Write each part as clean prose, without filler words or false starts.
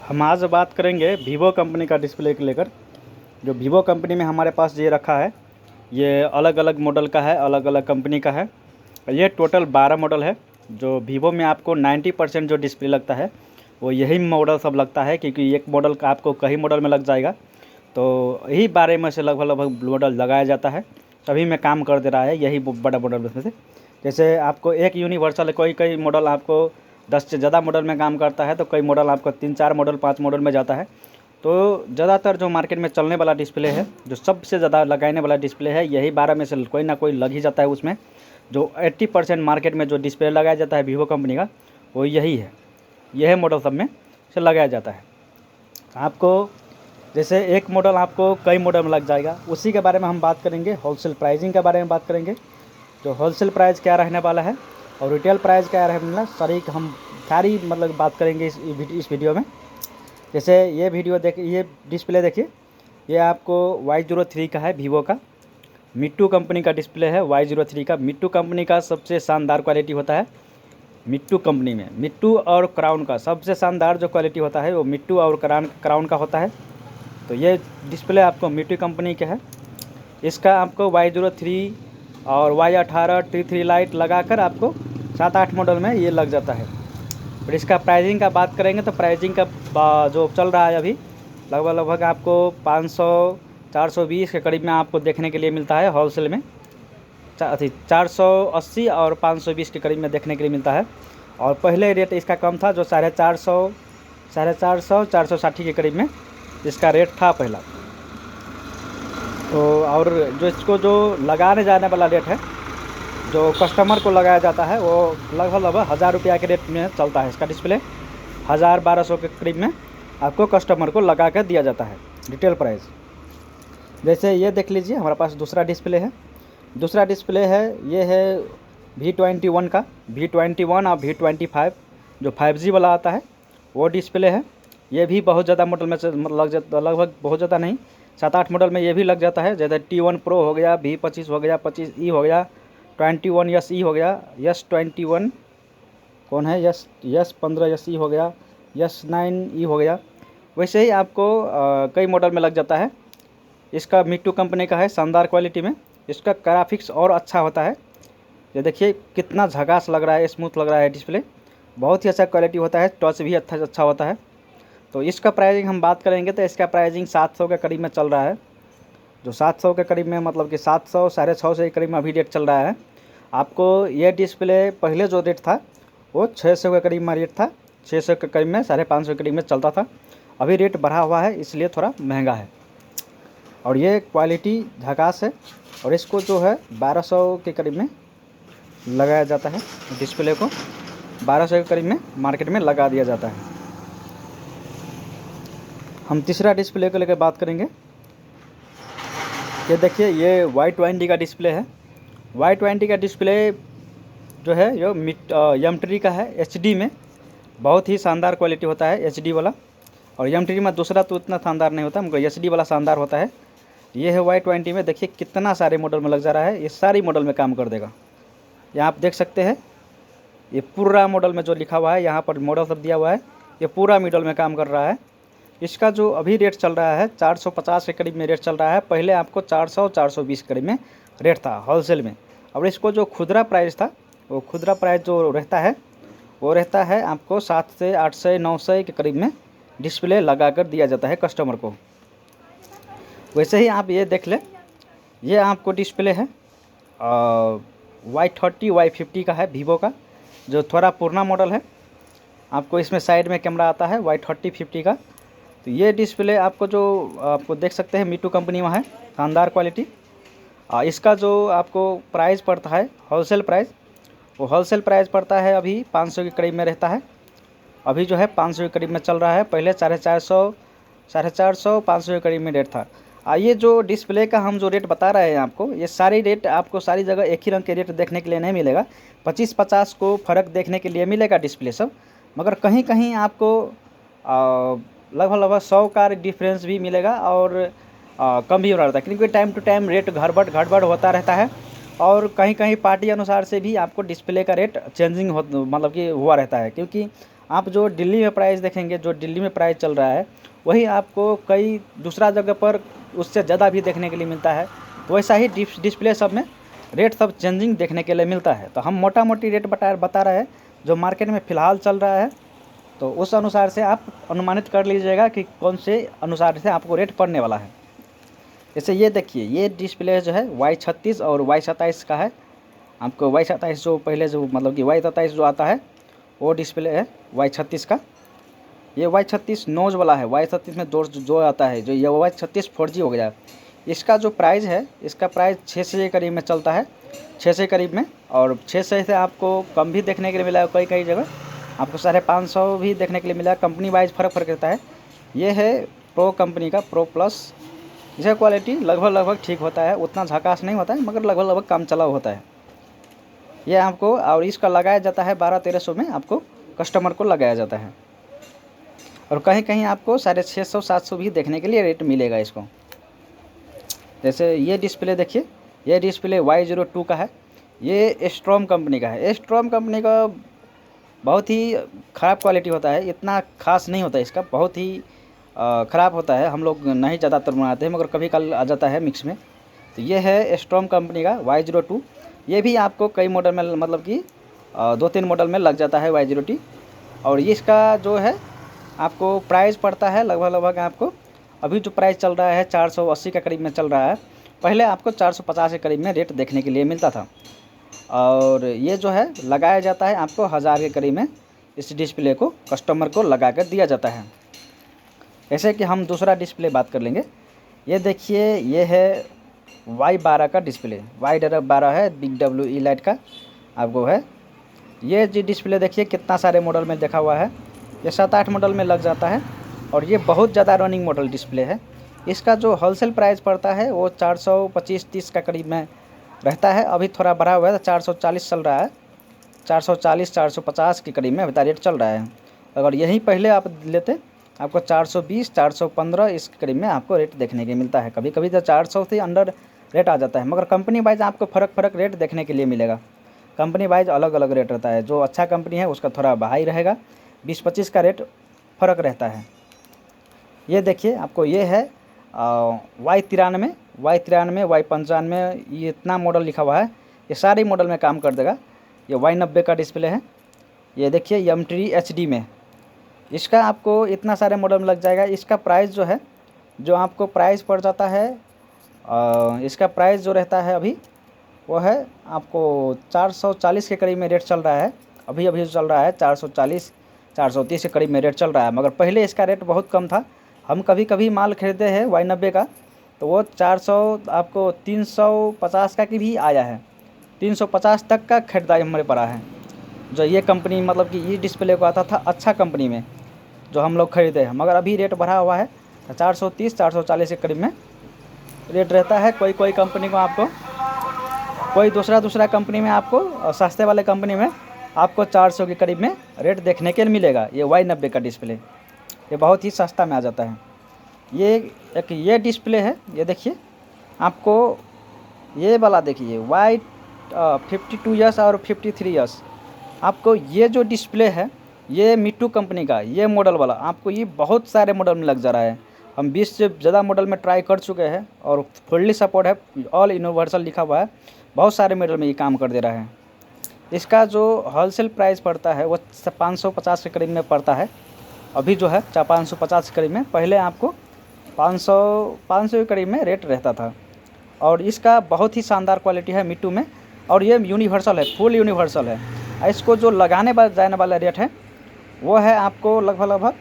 हम आज बात करेंगे वीवो कंपनी का डिस्प्ले को लेकर। जो वीवो कंपनी में हमारे पास ये रखा है, ये अलग अलग मॉडल का है, अलग अलग कंपनी का है। ये टोटल 12 मॉडल है। जो वीवो में आपको 90% जो डिस्प्ले लगता है वो यही मॉडल सब लगता है, क्योंकि एक मॉडल का आपको कई मॉडल में लग जाएगा। तो यही 12 में से लगभग लगभग मॉडल लगाया जाता है, सभी में काम कर दे रहा है यही बड़ा मॉडल में से। जैसे आपको एक यूनिवर्सल कोई कई मॉडल आपको 10 से ज़्यादा मॉडल में काम करता है, तो कई मॉडल आपको 3-4 मॉडल 5 मॉडल में जाता है। तो ज़्यादातर जो मार्केट में चलने वाला डिस्प्ले है, जो सबसे ज़्यादा लगाने वाला डिस्प्ले है, यही 12 में से कोई ना कोई लग ही जाता है उसमें। जो 80% मार्केट में जो डिस्प्ले लगाया जाता है वीवो कंपनी का, वो यही है। यह मॉडल सब में से लगाया जाता है। आपको जैसे एक मॉडल आपको कई मॉडल में लग जाएगा, उसी के बारे में हम बात करेंगे। होलसेल प्राइसिंग के बारे में बात करेंगे, जो होलसेल प्राइस क्या रहने वाला है और रिटेल प्राइस क्या रहने वाला, सारी मतलब बात करेंगे इस वीडियो में। जैसे ये डिस्प्ले देखिए, ये आपको Y03 का है, वीवो का मिट्टू कंपनी का डिस्प्ले है। Y03 का मिट्टू कंपनी का सबसे शानदार क्वालिटी होता है। मिट्टू कंपनी में मिट्टू और क्राउन का सबसे शानदार जो क्वालिटी होता है वो मिट्टू और क्राउन का होता है। तो ये डिस्प्ले आपको मिट्टू कंपनी का है। इसका आपको Y03 और Y18 T3 लाइट लगाकर आपको 7-8 मॉडल में ये लग जाता है। और इसका प्राइसिंग का बात करेंगे तो प्राइसिंग का जो चल रहा है अभी लगभग आपको 500-420 के करीब में आपको देखने के लिए मिलता है होलसेल में। 480 और 520 के करीब में देखने के लिए मिलता है। और पहले रेट इसका कम था, जो 450 460 के करीब में इसका रेट था पहला। तो और जो इसको जो लगाने जाने वाला रेट है, जो कस्टमर को लगाया जाता है, वो लगभग 1000 रुपया के रेट में चलता है। इसका डिस्प्ले 1000-1200 के करीब में आपको कस्टमर को लगा कर दिया जाता है रिटेल प्राइस। जैसे ये देख लीजिए, हमारे पास दूसरा डिस्प्ले है। दूसरा डिस्प्ले है, ये है V21 का। V21 और V25 जो 5G वाला आता है वो डिस्प्ले है। ये भी बहुत ज़्यादा मॉडल में लगभग बहुत ज़्यादा नहीं, 7-8 मॉडल में ये भी लग जाता है। जैसे T1 Pro हो गया, V25 हो गया, 25E हो गया, 21SE हो गया, S21 कौन है, S15SE हो गया, S9E हो गया। वैसे ही आपको कई मॉडल में लग जाता है। इसका मिट्टू कंपनी का है, शानदार क्वालिटी में। इसका ग्राफिक्स और अच्छा होता है। ये देखिए कितना झकास लग रहा है, स्मूथ लग रहा है डिस्प्ले, बहुत ही अच्छा क्वालिटी होता है। टच भी अच्छा होता है। तो इसका प्राइसिंग हम बात करेंगे तो इसका प्राइसिंग 700 के करीब में चल रहा है। जो 700 के करीब में मतलब कि 700 650 के करीब में अभी रेट चल रहा है। आपको ये डिस्प्ले पहले जो रेट था वो 600 के करीब में रेट था, 600 के करीब में 550 के करीब में चलता था। अभी रेट बढ़ा हुआ है, इसलिए थोड़ा महंगा है। और ये क्वालिटी झकास है। और इसको जो है 1200 के करीब में लगाया जाता है। डिस्प्ले को 1200 के करीब में मार्केट में लगा दिया जाता है। हम तीसरा डिस्प्ले को लेकर बात करेंगे। ये देखिए, ये Y20 का डिस्प्ले है। Y20 का डिस्प्ले जो है ये M3 का है, HD में बहुत ही शानदार क्वालिटी होता है, HD वाला। और M3 में दूसरा तो उतना शानदार नहीं होता, मगर HD वाला शानदार होता है। ये है Y20 में। देखिए कितना सारे मॉडल में लग जा रहा है, ये सारी मॉडल में काम कर देगा। यहाँ आप देख सकते हैं, ये पूरा मॉडल में जो लिखा हुआ है, यहाँ पर मॉडल सब दिया हुआ है, ये पूरा मॉडल में काम कर रहा है। इसका जो अभी रेट चल रहा है 450 के करीब में रेट चल रहा है। पहले आपको 400-420 के करीब में रेट था होलसेल में। और इसको जो खुदरा प्राइस था, वो खुदरा प्राइस जो रहता है वो रहता है आपको 700 800 900 के करीब में डिस्प्ले लगा कर दिया जाता है कस्टमर को। वैसे ही आप ये देख लें, ये आपको डिस्प्ले है Y30 Y50 का है, वीवो का, जो थोड़ा पुराना मॉडल है। आपको इसमें साइड में कैमरा आता है Y30 50 का। तो ये डिस्प्ले आपको देख सकते हैं मिट्टू कंपनी में है, शानदार क्वालिटी। इसका जो आपको प्राइस पड़ता है होलसेल प्राइस, वो होलसेल प्राइस पड़ता है अभी 500 के करीब में रहता है। अभी जो है 500 के करीब में चल रहा है। पहले 450 500 के करीब में रेट था। ये जो डिस्प्ले का हम जो रेट बता रहे हैं आपको, ये सारी रेट आपको सारी जगह एक ही रंग के रेट देखने के लिए नहीं मिलेगा। 25-50 को फ़र्क देखने के लिए मिलेगा डिस्प्ले सब, मगर कहीं कहीं आपको लगभग 100 का डिफरेंस भी मिलेगा और कम भी हो रहता है, क्योंकि टाइम टू टाइम रेट गड़बड़ होता रहता है। और कहीं कहीं पार्टी अनुसार से भी आपको डिस्प्ले का रेट चेंजिंग मतलब कि हुआ रहता है, क्योंकि आप जो दिल्ली में प्राइस देखेंगे, जो दिल्ली में प्राइस चल रहा है, वही आपको कई दूसरा जगह पर उससे ज़्यादा भी देखने के लिए मिलता है। तो वैसा ही डिस्प्ले सब में रेट सब चेंजिंग देखने के लिए मिलता है। तो हम मोटा मोटी रेट बता रहे हैं जो मार्केट में फ़िलहाल चल रहा है, तो उस अनुसार से आप अनुमानित कर लीजिएगा कि कौन से अनुसार से आपको रेट पड़ने वाला है। जैसे ये देखिए, ये डिस्प्ले जो है Y36 और Y27 का है। आपको Y27 जो पहले जो मतलब कि Y27 जो आता है वो डिस्प्ले है Y36 का। ये Y36 नोज वाला है। Y36 में जो आता है, जो ये Y36 4G हो गया। इसका जो प्राइस है, इसका प्राइस 600 के करीब में चलता है, 600 करीब में। और 600 से आपको कम भी देखने के लिए मिला है, कई जगह आपको 550 भी देखने के लिए मिला है। कंपनी वाइज फ़र्क रहता है। ये है प्रो कंपनी का, प्रो प्लस। इसका क्वालिटी लगभग ठीक होता है, उतना झकास नहीं होता है, मगर लगभग काम चला होता है ये आपको। और इसका लगाया जाता है 1200-1300 में आपको कस्टमर को लगाया जाता है। और कहीं कहीं आपको 650-700 भी देखने के लिए रेट मिलेगा इसको। जैसे ये डिस्प्ले देखिए, ये डिस्प्ले Y02 का है। ये स्ट्रॉम कंपनी का है। स्ट्रॉम कंपनी का बहुत ही ख़राब क्वालिटी होता है, इतना खास नहीं होता है इसका, बहुत ही ख़राब होता है। हम लोग नहीं ज़्यादातर बनाते हैं, मगर कभी कल आ जाता है मिक्स में। तो ये है स्ट्रॉम कंपनी का Y02। ये भी आपको कई मॉडल में मतलब कि 2-3 मॉडल में लग जाता है Y02। और ये इसका जो है आपको प्राइस पड़ता है लगभग आपको, अभी जो प्राइस चल रहा है 480 के करीब में चल रहा है। पहले आपको 450 के करीब में रेट देखने के लिए मिलता था। और ये जो है लगाया जाता है आपको 1000 के करीब में। इस डिस्प्ले को कस्टमर को लगा कर दिया जाता है। ऐसे कि हम दूसरा डिस्प्ले बात कर लेंगे। ये देखिए, ये है Y12 का डिस्प्ले। Y12 है, बिग WE लाइट का आपको है। ये जी डिस्प्ले देखिए कितना सारे मॉडल में देखा हुआ है, ये 7-8 मॉडल में लग जाता है। और ये बहुत ज़्यादा रनिंग मॉडल डिस्प्ले है। इसका जो होलसेल प्राइस पड़ता है वो 425-30 का करीब में रहता है। अभी थोड़ा बढ़ा हुआ है, 440 चल रहा है, 440-450 के करीब में अभी रेट चल रहा है। अगर यही पहले आप लेते, आपको 420-415 इस करीब में आपको रेट देखने के मिलता है। कभी कभी तो 400 से अंडर रेट आ जाता है, मगर कंपनी वाइज आपको फ़र्क रेट देखने के लिए मिलेगा। कंपनी वाइज अलग अलग रेट रहता है। जो अच्छा कंपनी है उसका थोड़ा हाई रहेगा, 20-25 का रेट फ़र्क रहता है। ये देखिए, आपको ये है Y93, Y95, ये इतना मॉडल लिखा हुआ है, ये सारे मॉडल में काम कर देगा। ये Y90 का डिस्प्ले है। ये देखिए M3 HD में, इसका आपको इतना सारे मॉडल में लग जाएगा। इसका प्राइस जो है, जो आपको प्राइस पड़ जाता है, इसका प्राइस जो रहता है अभी वो है आपको 440 के करीब में रेट चल रहा है। अभी चल रहा है 440-430 के करीब में रेट चल रहा है। मगर पहले इसका रेट बहुत कम था। हम कभी माल खरीदे हैं Y90 का, तो वो 400 आपको 350 का की भी आया है, 350 तक का खरीदारी हमारे पड़ा है। जो ये कंपनी मतलब कि ये डिस्प्ले को आता था अच्छा कंपनी में, जो हम लोग खरीदे हैं। मगर अभी रेट बढ़ा हुआ है, 430-440 के करीब में रेट रहता है। कोई कंपनी को आपको, कोई दूसरा कंपनी में आपको, सस्ते वाले कंपनी में आपको 400 के करीब में रेट देखने के मिलेगा। ये Y90 का डिस्प्ले ये बहुत ही सस्ता में आ जाता है। ये डिस्प्ले है, ये देखिए आपको ये वाला देखिए Y52s और 53s। आपको ये जो डिस्प्ले है, ये मीटू कंपनी का ये मॉडल वाला, आपको ये बहुत सारे मॉडल में लग जा रहा है। हम 20 से ज़्यादा मॉडल में ट्राई कर चुके हैं और फुल्ली सपोर्ट है, ऑल यूनिवर्सल लिखा हुआ है। बहुत सारे मॉडल में ये काम कर दे रहा है। इसका जो होलसेल प्राइस पड़ता है वो 550 के करीब में पड़ता है। अभी जो है 550 के करीब में, पहले आपको 500 के करीब में रेट रहता था। और इसका बहुत ही शानदार क्वालिटी है मीटू में। और ये यूनिवर्सल है, फुल यूनिवर्सल है। इसको जो लगाने जाने वाला रेट है वो है आपको लगभग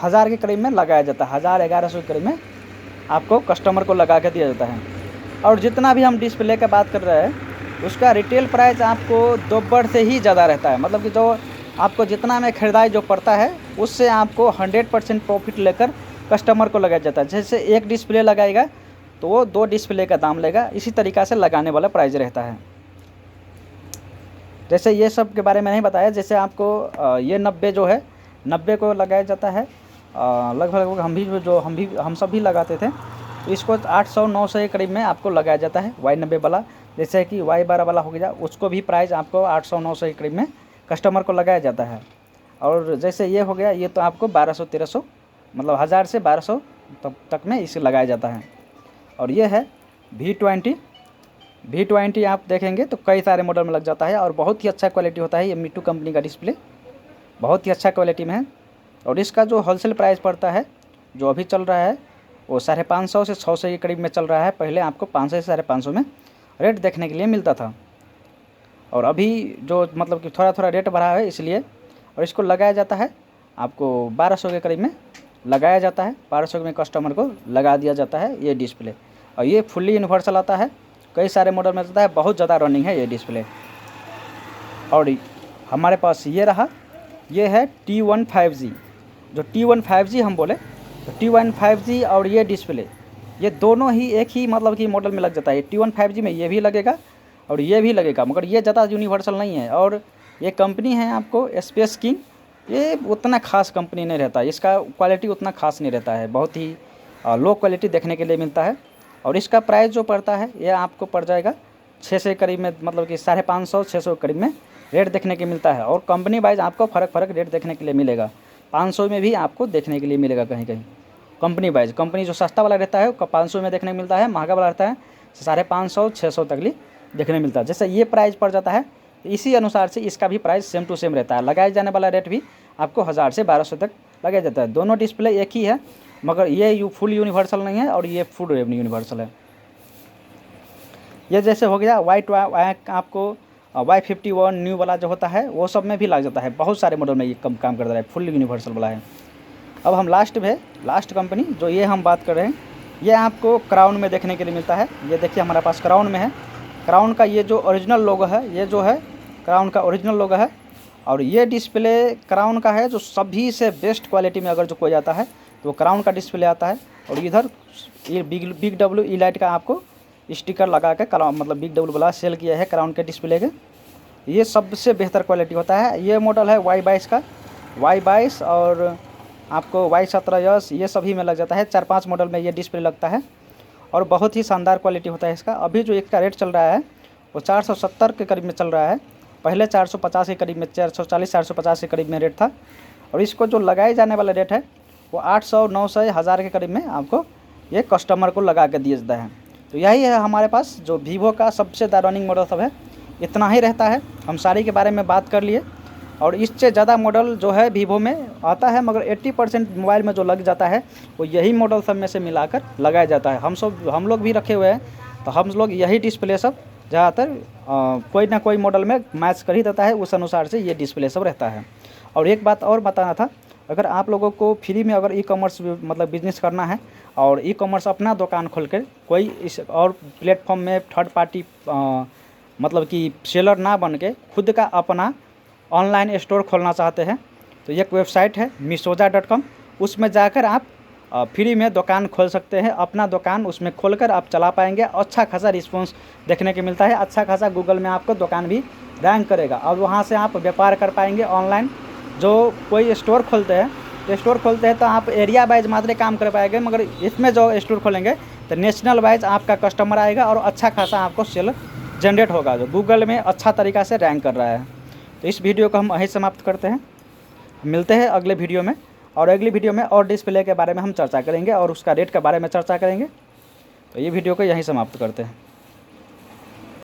1000 के करीब में लगाया जाता है। 1000-1100 के करीब में आपको कस्टमर को लगा के दिया जाता है। और जितना भी हम डिस्प्ले की बात कर रहे हैं, उसका रिटेल प्राइस आपको दोब्बर से ही ज़्यादा रहता है। मतलब कि जो आपको जितना में खरीदारी जो पड़ता है, उससे आपको 100% प्रॉफिट लेकर कस्टमर को लगाया जाता है। जैसे एक डिस्प्ले लगाएगा तो वो 2 डिस्प्ले का दाम लेगा, इसी तरीक़ा से लगाने वाला प्राइस रहता है। जैसे ये सब के बारे में नहीं बताया। जैसे आपको ये 90 जो है, 90 को लगाया जाता है लगभग हम सब भी लगाते थे। तो इसको 800-900 के करीब में आपको लगाया जाता है Y90 वाला। जैसे कि Y12 वाला हो गया, उसको भी प्राइस आपको 800-900 के करीब में कस्टमर को लगाया जाता है। और जैसे ये हो गया, ये तो आपको 1200-1300 मतलब 1000 से 1200 तक में इसे लगाया जाता है। और ये है V20 आप देखेंगे तो कई सारे मॉडल में लग जाता है और बहुत ही अच्छा क्वालिटी होता है। ये मीटू कंपनी का डिस्प्ले बहुत ही अच्छा क्वालिटी में है। और इसका जो होलसेल प्राइस पड़ता है जो अभी चल रहा है वो 550 से 600 के करीब में चल रहा है। पहले आपको 500 से 550 में रेट देखने के लिए मिलता था, और अभी जो मतलब कि थोड़ा थोड़ा रेट बढ़ा है इसलिए। और इसको लगाया जाता है आपको 1200 के करीब में लगाया जाता है। 1200 में कस्टमर को लगा दिया जाता है ये डिस्प्ले। और ये फुल्ली यूनिवर्सल आता है, कई सारे मॉडल में आता है, बहुत ज़्यादा रनिंग है ये डिस्प्ले। और हमारे पास ये रहा, ये है T1 5G। जो T1 5G हम बोले तो T1 5G और ये डिस्प्ले ये दोनों ही एक ही मतलब कि मॉडल में लग जाता है। T1 5G में ये भी लगेगा और ये भी लगेगा, मगर ये ज़्यादा यूनिवर्सल नहीं है। और ये कंपनी है आपको स्पेस किंग, ये उतना खास कंपनी नहीं रहता, इसका क्वालिटी उतना खास नहीं रहता है, बहुत ही लो क्वालिटी देखने के लिए मिलता है। और इसका प्राइस जो पड़ता है ये आपको पड़ जाएगा 600 करीब में, मतलब कि 550-600 करीब में रेट देखने के मिलता है। और कंपनी वाइज आपको फ़र्क रेट देखने के लिए मिलेगा, 500 में भी आपको देखने के लिए मिलेगा कहीं कहीं कंपनी वाइज। कंपनी जो सस्ता वाला रहता है वो 500 में देखने को मिलता है, महंगा वाला रहता है 550-600 तक भी देखने मिलता है। जैसे ये प्राइस पड़ जाता है इसी अनुसार से इसका भी प्राइस सेम टू सेम रहता है। लगाया जाने वाला रेट भी आपको 1000 से 1200 तक लगाया जाता है। दोनों डिस्प्ले एक ही है, मगर ये फुल यूनिवर्सल नहीं है और ये फुल यूनिवर्सल है। ये जैसे हो गया आपको Y51 न्यू वाला जो होता है वो सब में भी लग जाता है, बहुत सारे मॉडल में ये काम करता है, फुल यूनिवर्सल वाला है। अब हम लास्ट कंपनी जो ये हम बात कर रहे हैं, ये आपको क्राउन में देखने के लिए मिलता है। ये देखिए हमारे पास क्राउन में है, क्राउन का ये जो ओरिजिनल लोगो है, ये जो है क्राउन का ओरिजिनल लोगो है। और ये डिस्प्ले क्राउन का है जो सभी से बेस्ट क्वालिटी में अगर जो कोई आता है तो क्राउन का डिस्प्ले आता है। और इधर ये बिग डब्ल्यू ई लाइट का आपको स्टिकर लगा के मतलब बिग डब्ल्यू वाला सेल किया है क्राउन के डिस्प्ले के। ये सबसे बेहतर क्वालिटी होता है। ये मॉडल है Y22 का, Y22 और आपको Y17S ये सभी में लग जाता है। 4-5 मॉडल में ये डिस्प्ले लगता है और बहुत ही शानदार क्वालिटी होता है इसका। अभी जो इसका रेट चल रहा है वो 470 के करीब में चल रहा है, पहले 450 के करीब में, 440-450 के करीब में रेट था। और इसको जो लगाए जाने वाला रेट है वो 800-900 1000 के करीब में आपको ये कस्टमर को लगा के दिया जाता है। तो यही है हमारे पास जो वीवो का सबसे ज़्यादा रनिंग मॉडल सब है, इतना ही रहता है। हम सारी के बारे में बात कर लिए। और इससे ज़्यादा मॉडल जो है वीवो में आता है, मगर 80% मोबाइल में जो लग जाता है वो यही मॉडल सब में से मिलाकर लगाया जाता है। हम लोग भी रखे हुए हैं, तो हम लोग यही डिस्प्ले सब ज़्यादातर कोई ना कोई मॉडल में मैच कर ही देता है, उस अनुसार से ये डिस्प्ले सब रहता है। और एक बात और बताना था, अगर आप लोगों को फ्री में अगर ई-कॉमर्स मतलब बिजनेस करना है और ई-कॉमर्स अपना दुकान खोल कर कोई इस और प्लेटफॉर्म में थर्ड पार्टी मतलब कि सेलर ना बन के खुद का अपना ऑनलाइन स्टोर खोलना चाहते हैं, तो एक वेबसाइट है missoza.com, उसमें जाकर आप फ्री में दुकान खोल सकते हैं। अपना दुकान उसमें खोलकर आप चला पाएंगे। अच्छा खासा रिस्पांस देखने को मिलता है, अच्छा खासा गूगल में आपको दुकान भी रैंक करेगा और वहाँ से आप व्यापार कर पाएंगे ऑनलाइन। जो कोई स्टोर खोलते हैं तो आप एरिया वाइज मात्र काम कर पाएंगे, मगर इसमें जो स्टोर खोलेंगे तो नेशनल वाइज आपका कस्टमर आएगा और अच्छा खासा आपको सेल जनरेट होगा जो गूगल में अच्छा तरीक़ा से रैंक कर रहा है। तो इस वीडियो को हम यहीं समाप्त करते हैं, मिलते हैं अगले वीडियो में। और अगली वीडियो में और डिस्प्ले के बारे में हम चर्चा करेंगे और उसका रेट के बारे में चर्चा करेंगे। तो ये वीडियो को यहीं समाप्त करते हैं।